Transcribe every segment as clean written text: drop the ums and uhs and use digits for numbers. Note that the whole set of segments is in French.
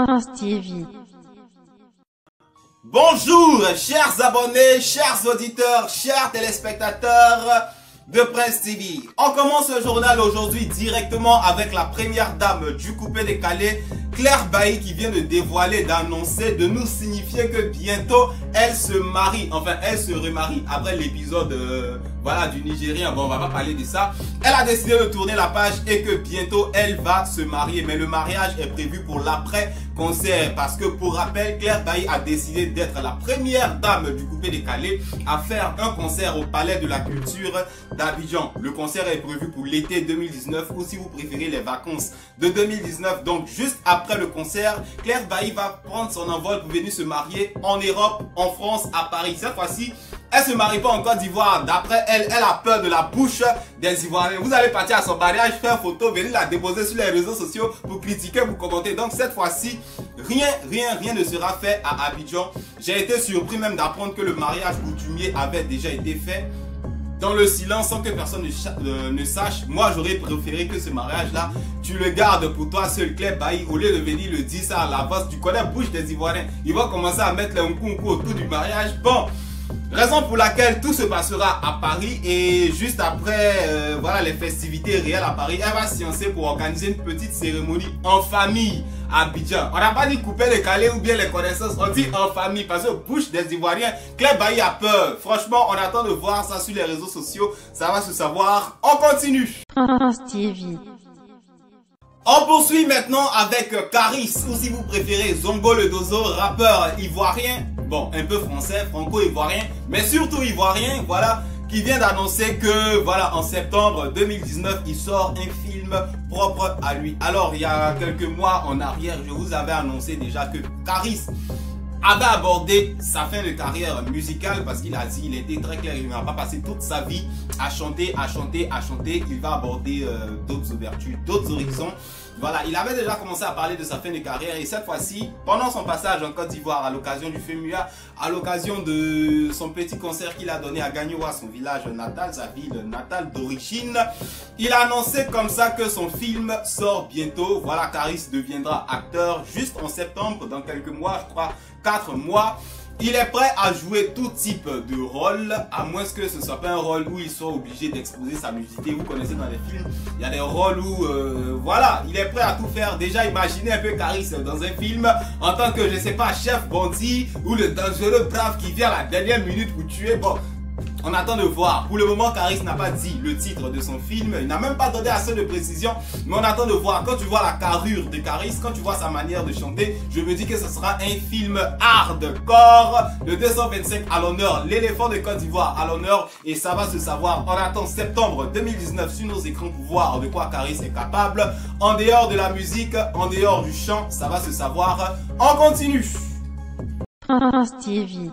Prince TV. Bonjour, chers abonnés, chers auditeurs, chers téléspectateurs de Prince TV. On commence le journal aujourd'hui directement avec la première dame du coupé-décalé, Claire Bailly, qui vient de dévoiler, d'annoncer, de nous signifier que bientôt elle se marie, enfin elle se remarie après l'épisode voilà, du Nigérien. Bon, on va pas parler de ça. Elle a décidé de tourner la page et que bientôt elle va se marier, mais le mariage est prévu pour l'après-concert parce que pour rappel, Claire Bailly a décidé d'être la première dame du coupé-décalé à faire un concert au Palais de la Culture d'Abidjan. Le concert est prévu pour l'été 2019 ou si vous préférez les vacances de 2019. Donc juste après le concert, Claire Bailly va prendre son envol pour venir se marier en Europe, en France, à Paris. Cette fois-ci, elle se marie pas en Côte d'Ivoire. D'après elle, elle a peur de la bouche des Ivoiriens. Vous allez partir à son mariage, faire photo, venir la déposer sur les réseaux sociaux pour critiquer, pour commenter. Donc cette fois-ci, rien ne sera fait à Abidjan. J'ai été surpris même d'apprendre que le mariage coutumier avait déjà été fait dans le silence sans que personne ne sache. Moi, j'aurais préféré que ce mariage-là, tu le gardes pour toi seul, Claire Bailly, au lieu de venir le dire ça à la base. Tu connais la bouche des Ivoiriens. Ils vont commencer à mettre les nkunku autour du mariage. Bon, raison pour laquelle tout se passera à Paris et juste après voilà, les festivités réelles à Paris, elle va sciencer pour organiser une petite cérémonie en famille à Abidjan. On n'a pas dit couper les calés ou bien les connaissances, on dit en famille parce que bouche des Ivoiriens, Claire Bailly a peur. Franchement, on attend de voir ça sur les réseaux sociaux, ça va se savoir. On continue. Prince TV. On poursuit maintenant avec Karis, ou si vous préférez Zongo le Dozo, rappeur ivoirien, bon un peu français, franco-ivoirien, mais surtout ivoirien, voilà, qui vient d'annoncer que voilà en septembre 2019 il sort un film propre à lui. Alors il y a quelques mois en arrière, je vous avais annoncé déjà que Karis avait abordé sa fin de carrière musicale parce qu'il a dit, il était très clair, il ne va pas passer toute sa vie à chanter, il va aborder d'autres ouvertures, d'autres horizons. Voilà, il avait déjà commencé à parler de sa fin de carrière et cette fois-ci, pendant son passage en Côte d'Ivoire, à l'occasion du FEMUA, à l'occasion de son petit concert qu'il a donné à Gagnoua, son village natal, sa ville natale d'origine, il a annoncé comme ça que son film sort bientôt. Voilà, Karis deviendra acteur juste en septembre, dans quelques mois, je crois 4 mois. Il est prêt à jouer tout type de rôle, à moins que ce ne soit pas un rôle où il soit obligé d'exposer sa nudité. Vous connaissez dans les films, il y a des rôles où, voilà, il est prêt à tout faire. Déjà, imaginez un peu Karis dans un film, en tant que, je sais pas, chef bandit, ou le dangereux brave qui vient à la dernière minute pour tuer. Bon, on attend de voir. Pour le moment, Karis n'a pas dit le titre de son film. Il n'a même pas donné assez de précision. Mais on attend de voir. Quand tu vois la carrure de Karis, quand tu vois sa manière de chanter, je me dis que ce sera un film hardcore. Le 225 à l'honneur. L'éléphant de Côte d'Ivoire à l'honneur. Et ça va se savoir. On attend septembre 2019 sur nos écrans pour voir de quoi Karis est capable. En dehors de la musique, en dehors du chant, ça va se savoir. On continue. Prince TV.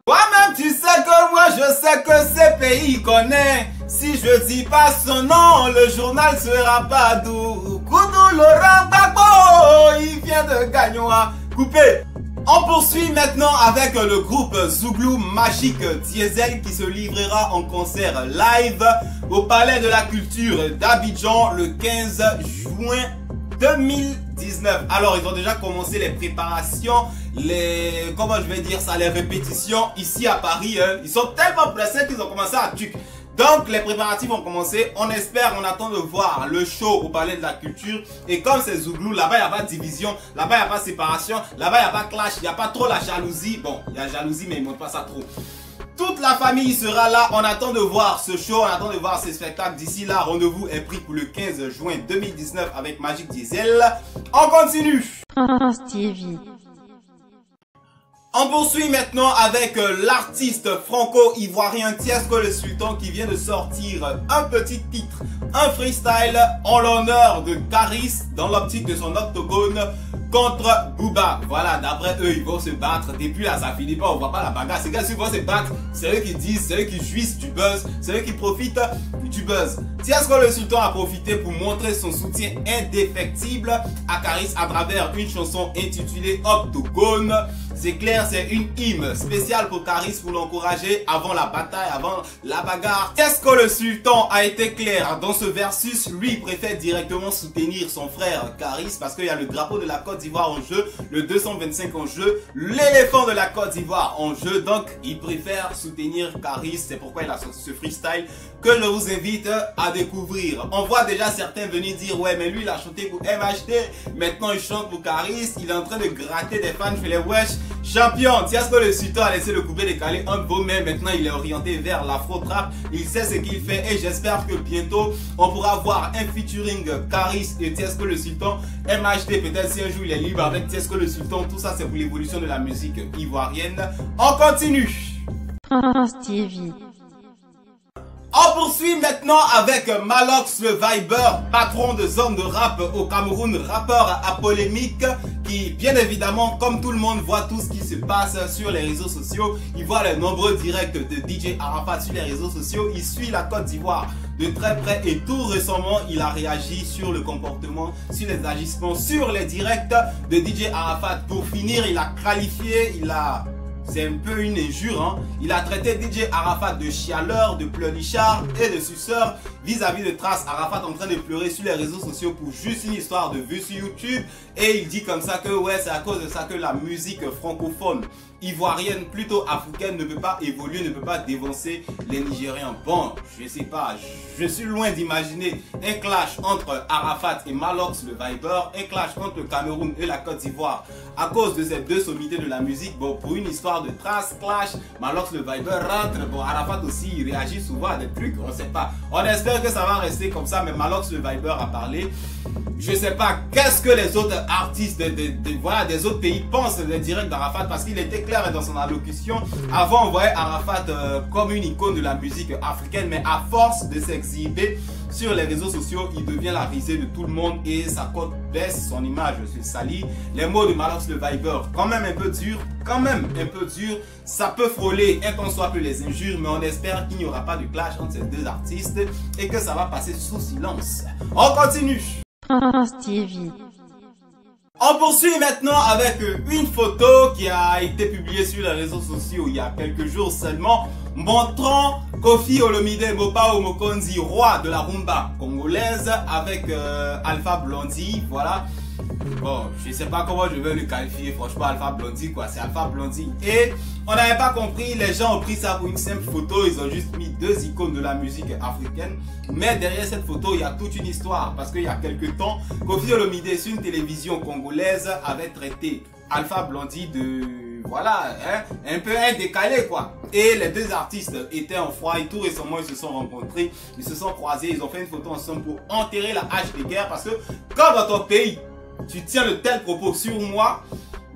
Toi-même tu sais que moi je sais que ces pays connaît. Si je dis pas son nom, le journal sera pas doux. Koudou Laurent Gbagbo, il vient de Gagnoua. Coupé. On poursuit maintenant avec le groupe Zouglou Magique Diesel qui se livrera en concert live au Palais de la Culture d'Abidjan le 15 juin 2019. Alors ils ont déjà commencé les préparations, comment je vais dire ça, les répétitions ici à Paris. Ils sont tellement pressés qu'ils ont commencé à tuc. Donc les préparatifs ont commencé. On espère, on attend de voir le show au Palais de la Culture. Et comme c'est Zouglou, là-bas il n'y a pas de division, là-bas il n'y a pas de séparation, là-bas il n'y a pas de clash, il n'y a pas trop la jalousie. Bon, il y a jalousie mais ils ne montrent pas ça trop. Toute la famille sera là, on attend de voir ce show, on attend de voir ces spectacles. D'ici là, rendez-vous est pris pour le 15 juin 2019 avec Magique Diesel. On continue. Prince TV. On poursuit maintenant avec l'artiste franco-ivoirien Tiesco le Sultan qui vient de sortir un petit titre, un freestyle en l'honneur de Karis dans l'optique de son octogone contre Booba. Voilà, d'après eux, ils vont se battre. Depuis là, ça finit pas, on voit pas la bagarre. Ces gars-ci vont se battre. C'est eux qui disent, c'est eux qui jouissent du buzz, c'est eux qui profitent du buzz. Tiesco le Sultan a profité pour montrer son soutien indéfectible à Karis à travers une chanson intitulée Octogone. C'est clair, c'est une hymne spéciale pour Caris pour l'encourager avant la bataille, avant la bagarre. Qu'est-ce que le sultan a été clair dans ce versus? Lui, il préfère directement soutenir son frère Caris parce qu'il y a le drapeau de la Côte d'Ivoire en jeu, le 225 en jeu, l'éléphant de la Côte d'Ivoire en jeu. Donc, il préfère soutenir Caris. C'est pourquoi il a sorti ce freestyle que je vous invite à découvrir. On voit déjà certains venir dire ouais, mais lui, il a chanté pour MHD. Maintenant, il chante pour Caris. Il est en train de gratter des fans. Je fais les wesh. Champion, Tiasco le sultan a laissé le coupé décalé entre vos mains. Maintenant, il est orienté vers l'afro-trap. Il sait ce qu'il fait et j'espère que bientôt, on pourra voir un featuring Caris et Tiasco le sultan. MHD, peut-être si un jour il est libre avec Tiasco le sultan. Tout ça, c'est pour l'évolution de la musique ivoirienne. On continue. Prince TV. On poursuit maintenant avec Malox le Viber, patron de zone de rap au Cameroun, rappeur à polémique qui, bien évidemment, comme tout le monde voit tout ce qui se passe sur les réseaux sociaux, il voit les nombreux directs de DJ Arafat sur les réseaux sociaux, il suit la Côte d'Ivoire de très près et tout récemment, il a réagi sur le comportement, sur les agissements, sur les directs de DJ Arafat. Pour finir, il a qualifié, c'est un peu une injure, hein. Il a traité DJ Arafat de chialeur, de pleurnichard et de suceur vis-à-vis de Trace Arafat en train de pleurer sur les réseaux sociaux pour juste une histoire de vues sur YouTube. Et il dit comme ça que ouais, c'est à cause de ça que la musique francophone ivoirienne, plutôt africaine, ne peut pas évoluer, ne peut pas dévancer les Nigériens. Bon, je sais pas, je suis loin d'imaginer un clash entre Arafat et Malox le Viber, un clash entre le Cameroun et la Côte d'Ivoire à cause de ces deux sommités de la musique. Bon, pour une histoire de Trace, clash, Malox le Viber rentre, bon, Arafat aussi, il réagit souvent à des trucs, on sait pas. On espère que ça va rester comme ça, mais Malox le Viber a parlé. Je sais pas qu'est-ce que les autres artistes voilà, des autres pays pensent des directs d'Arafat, parce qu'il était clair dans son allocution. Avant, on voyait Arafat comme une icône de la musique africaine, mais à force de s'exhiber sur les réseaux sociaux, il devient la risée de tout le monde et sa cote baisse, son image se salit. Les mots de Malox le Viber, quand même un peu dur, ça peut frôler un tant soit peu les injures, mais on espère qu'il n'y aura pas de clash entre ces deux artistes et que ça va passer sous silence. On continue. Prince TV. On poursuit maintenant avec une photo qui a été publiée sur les réseaux sociaux il y a quelques jours seulement, montrant Koffi Olomide Mopao Mokonzi, roi de la rumba congolaise, avec Alpha Blondy, voilà. Bon, je sais pas comment je vais le qualifier, franchement, Alpha Blondy quoi, c'est Alpha Blondy. Et on n'avait pas compris, les gens ont pris ça pour une simple photo, ils ont juste mis deux icônes de la musique africaine. Mais derrière cette photo, il y a toute une histoire, parce qu'il y a quelques temps, Koffi Olomide sur une télévision congolaise avait traité Alpha Blondy de... voilà, hein, un peu un décalé quoi. Et les deux artistes étaient en froid et tout récemment ils se sont rencontrés, ils se sont croisés, ils ont fait une photo ensemble pour enterrer la hache de guerre, parce que quand dans ton pays, tu tiens de tels propos sur moi,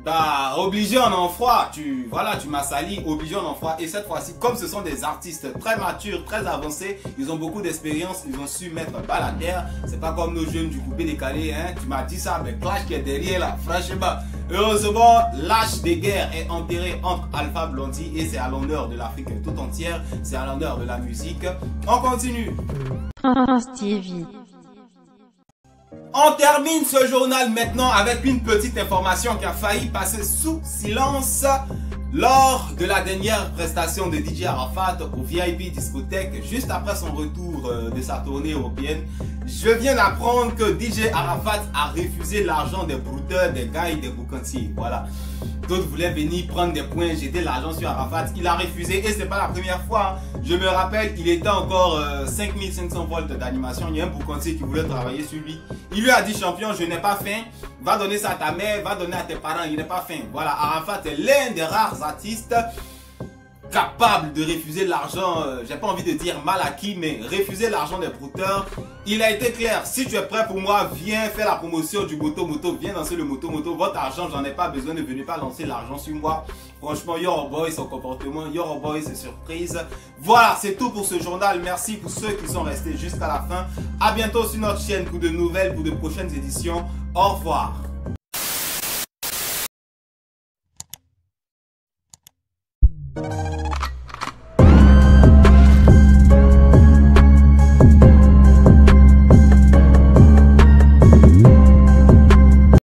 bah obligé on est en froid, tu m'as sali, obligé on est en froid. Et cette fois-ci, comme ce sont des artistes très matures, très avancés, ils ont beaucoup d'expérience, ils ont su mettre bas la terre. C'est pas comme nos jeunes du coupé décalé, hein. Tu m'as dit ça, mais clash qui est derrière là, franchement. Heureusement, l'âge des guerres est enterré entre Alpha Blondy et c'est à l'honneur de l'Afrique tout entière, c'est à l'honneur de la musique. On continue. Prince TV. On termine ce journal maintenant avec une petite information qui a failli passer sous silence lors de la dernière prestation de DJ Arafat au VIP discothèque, juste après son retour de sa tournée européenne. Je viens d'apprendre que DJ Arafat a refusé l'argent des brouteurs, des gars et des boucantiers. Voilà. D'autres voulaient venir prendre des points, jeter l'argent sur Arafat. Il a refusé et c'est pas la première fois. Je me rappelle, il était encore 5500 volts d'animation. Il y a un boucantier qui voulait travailler sur lui. Il lui a dit, champion, je n'ai pas faim. Va donner ça à ta mère, va donner à tes parents. Il n'est pas faim. Voilà, Arafat est l'un des rares artistes capable de refuser l'argent, j'ai pas envie de dire mal acquis, mais refuser l'argent des brouteurs. Il a été clair, si tu es prêt pour moi, viens faire la promotion du moto-moto, viens lancer le moto-moto, votre argent, j'en ai pas besoin, ne venez pas lancer l'argent sur moi. Franchement, Yoroboy, son comportement, Yoroboy, ses surprises. Voilà, c'est tout pour ce journal. Merci pour ceux qui sont restés jusqu'à la fin. À bientôt sur notre chaîne pour de nouvelles, pour de prochaines éditions. Au revoir.